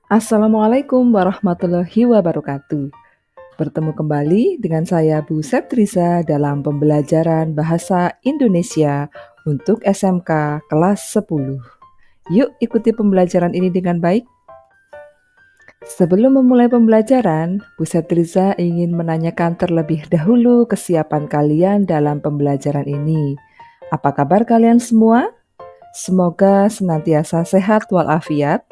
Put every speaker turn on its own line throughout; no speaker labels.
Assalamualaikum warahmatullahi wabarakatuh. Bertemu kembali dengan saya Bu Septrisa dalam pembelajaran Bahasa Indonesia untuk SMK kelas 10. Yuk ikuti pembelajaran ini dengan baik. Sebelum memulai pembelajaran, Bu Septriza ingin menanyakan terlebih dahulu kesiapan kalian dalam pembelajaran ini. Apa kabar kalian semua? Semoga senantiasa sehat walafiat,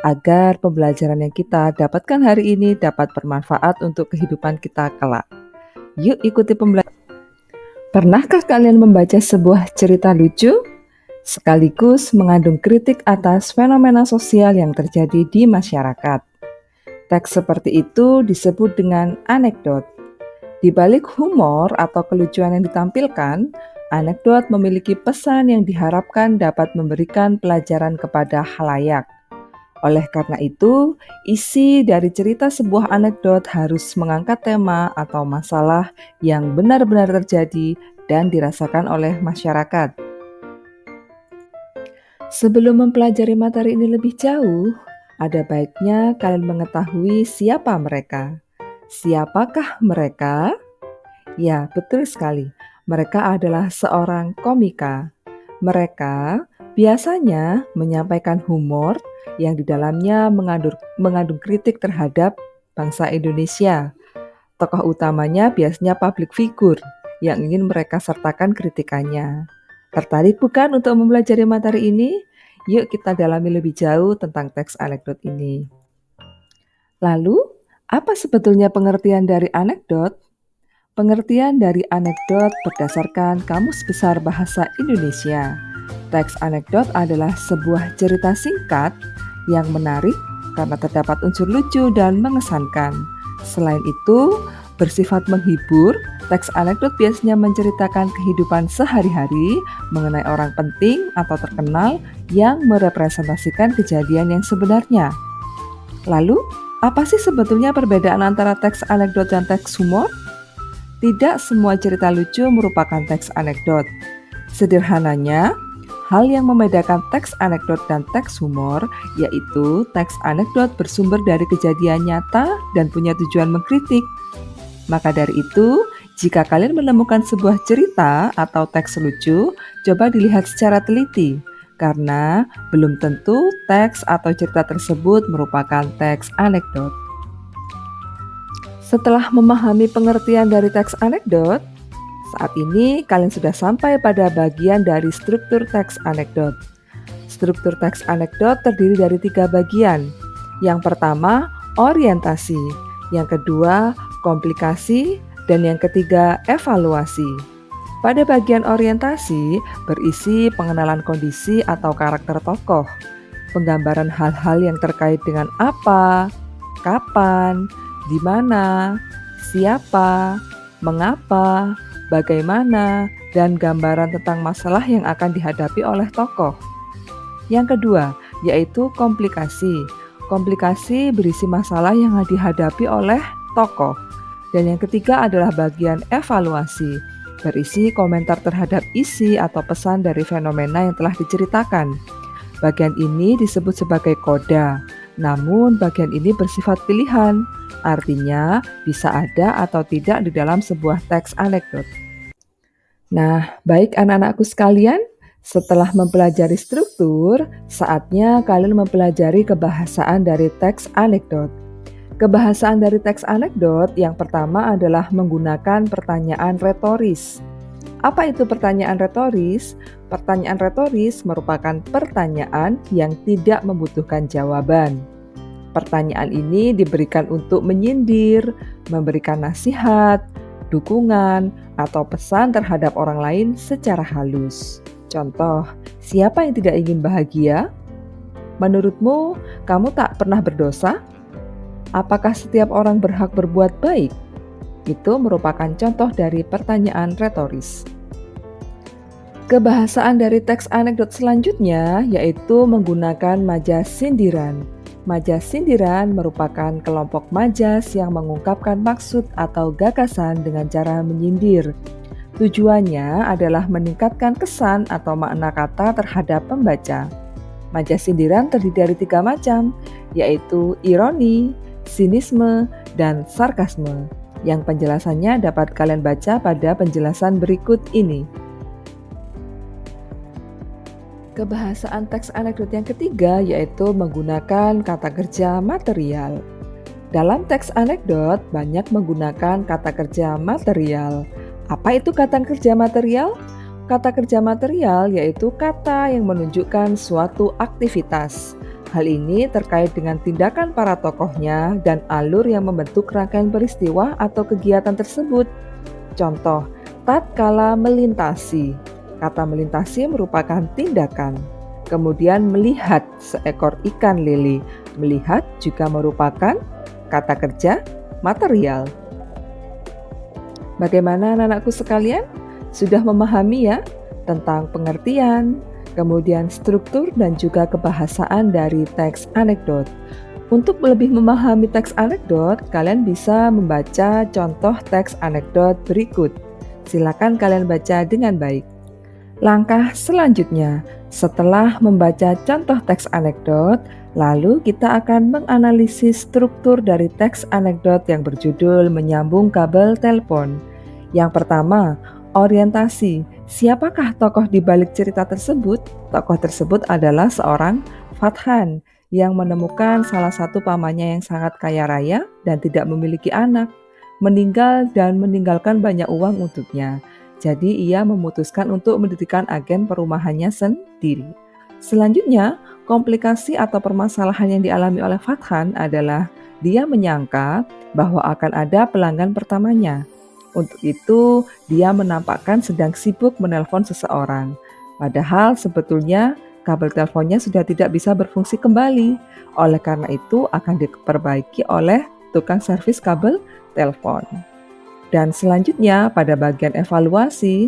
agar pembelajaran yang kita dapatkan hari ini dapat bermanfaat untuk kehidupan kita kelak. Yuk ikuti pembelajaran. Pernahkah kalian membaca sebuah cerita lucu? Sekaligus mengandung kritik atas fenomena sosial yang terjadi di masyarakat. Teks seperti itu disebut dengan anekdot. Di balik humor atau kelucuan yang ditampilkan, anekdot memiliki pesan yang diharapkan dapat memberikan pelajaran kepada khalayak. Oleh karena itu, isi dari cerita sebuah anekdot harus mengangkat tema atau masalah yang benar-benar terjadi dan dirasakan oleh masyarakat. Sebelum mempelajari materi ini lebih jauh, ada baiknya kalian mengetahui siapa mereka. Siapakah mereka? Ya, betul sekali. Mereka adalah seorang komika. Mereka biasanya menyampaikan humor yang di dalamnya mengandung kritik terhadap bangsa Indonesia. Tokoh utamanya biasanya public figure yang ingin mereka sertakan kritikannya. Tertarik bukan untuk mempelajari materi ini? Yuk kita dalami lebih jauh tentang teks anekdot ini. Lalu, apa sebetulnya pengertian dari anekdot? Pengertian dari anekdot berdasarkan Kamus Besar Bahasa Indonesia. Teks anekdot adalah sebuah cerita singkat yang menarik karena terdapat unsur lucu dan mengesankan. Selain itu, bersifat menghibur, teks anekdot biasanya menceritakan kehidupan sehari-hari mengenai orang penting atau terkenal yang merepresentasikan kejadian yang sebenarnya. Lalu, apa sih sebetulnya perbedaan antara teks anekdot dan teks humor? Tidak semua cerita lucu merupakan teks anekdot. Sederhananya, hal yang membedakan teks anekdot dan teks humor yaitu teks anekdot bersumber dari kejadian nyata dan punya tujuan mengkritik. Maka dari itu, jika kalian menemukan sebuah cerita atau teks lucu, coba dilihat secara teliti, karena belum tentu teks atau cerita tersebut merupakan teks anekdot. Setelah memahami pengertian dari teks anekdot, saat ini kalian sudah sampai pada bagian dari struktur teks anekdot. Struktur teks anekdot terdiri dari 3 bagian. Yang pertama, orientasi. Yang kedua, komplikasi. Dan yang ketiga, evaluasi. Pada bagian orientasi, berisi pengenalan kondisi atau karakter tokoh, penggambaran hal-hal yang terkait dengan apa, kapan, di mana, siapa, mengapa, bagaimana, dan gambaran tentang masalah yang akan dihadapi oleh tokoh. Yang kedua, yaitu komplikasi. Komplikasi berisi masalah yang dihadapi oleh tokoh. Dan yang ketiga adalah bagian evaluasi, berisi komentar terhadap isi atau pesan dari fenomena yang telah diceritakan. Bagian ini disebut sebagai koda, namun bagian ini bersifat pilihan. Artinya, bisa ada atau tidak di dalam sebuah teks anekdot. Nah, baik anak-anakku sekalian, setelah mempelajari struktur, saatnya kalian mempelajari kebahasaan dari teks anekdot. Kebahasaan dari teks anekdot yang pertama adalah menggunakan pertanyaan retoris. Apa itu pertanyaan retoris? Pertanyaan retoris merupakan pertanyaan yang tidak membutuhkan jawaban. Pertanyaan ini diberikan untuk menyindir, memberikan nasihat, dukungan, atau pesan terhadap orang lain secara halus. Contoh, siapa yang tidak ingin bahagia? Menurutmu, kamu tak pernah berdosa? Apakah setiap orang berhak berbuat baik? Itu merupakan contoh dari pertanyaan retoris. Kebahasaan dari teks anekdot selanjutnya yaitu menggunakan majas sindiran. Majas sindiran merupakan kelompok majas yang mengungkapkan maksud atau gagasan dengan cara menyindir. Tujuannya adalah meningkatkan kesan atau makna kata terhadap pembaca. Majas sindiran terdiri dari 3 macam, yaitu ironi, sinisme, dan sarkasme, yang penjelasannya dapat kalian baca pada penjelasan berikut ini. Kebahasaan teks anekdot yang ketiga yaitu menggunakan kata kerja material. Dalam teks anekdot banyak menggunakan kata kerja material. Apa itu kata kerja material? Kata kerja material yaitu kata yang menunjukkan suatu aktivitas. Hal ini terkait dengan tindakan para tokohnya dan alur yang membentuk rangkaian peristiwa atau kegiatan tersebut. Contoh, tatkala melintasi. Kata melintasi merupakan tindakan. Kemudian melihat seekor ikan lele. Melihat juga merupakan kata kerja material. Bagaimana anak-anakku sekalian? Sudah memahami ya tentang pengertian, kemudian struktur dan juga kebahasaan dari teks anekdot. Untuk lebih memahami teks anekdot, kalian bisa membaca contoh teks anekdot berikut. Silakan kalian baca dengan baik. Langkah selanjutnya, setelah membaca contoh teks anekdot, lalu kita akan menganalisis struktur dari teks anekdot yang berjudul menyambung kabel telepon. Yang pertama, orientasi. Siapakah tokoh di balik cerita tersebut? Tokoh tersebut adalah seorang Fathan yang menemukan salah satu pamannya yang sangat kaya raya dan tidak memiliki anak, meninggal dan meninggalkan banyak uang untuknya. Jadi ia memutuskan untuk mendirikan agen perumahannya sendiri. Selanjutnya, komplikasi atau permasalahan yang dialami oleh Fathan adalah dia menyangka bahwa akan ada pelanggan pertamanya. Untuk itu, dia menampakkan sedang sibuk menelpon seseorang. Padahal sebetulnya kabel teleponnya sudah tidak bisa berfungsi kembali. Oleh karena itu akan diperbaiki oleh tukang servis kabel telepon. Dan selanjutnya pada bagian evaluasi,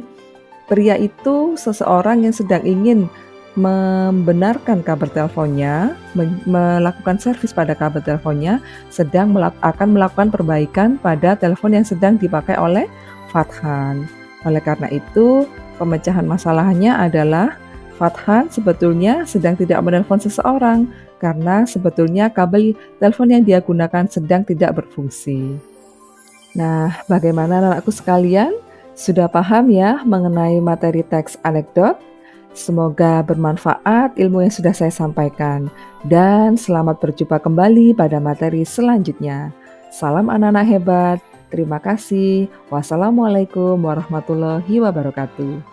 pria itu seseorang yang sedang ingin membenarkan kabel teleponnya, melakukan servis pada kabel teleponnya, akan melakukan perbaikan pada telepon yang sedang dipakai oleh Fathan. Oleh karena itu, pemecahan masalahnya adalah Fathan sebetulnya sedang tidak menelpon seseorang karena sebetulnya kabel telepon yang dia gunakan sedang tidak berfungsi. Nah, bagaimana anak-anakku sekalian? Sudah paham ya mengenai materi teks anekdot? Semoga bermanfaat ilmu yang sudah saya sampaikan. Dan selamat berjumpa kembali pada materi selanjutnya. Salam anak-anak hebat. Terima kasih. Wassalamualaikum warahmatullahi wabarakatuh.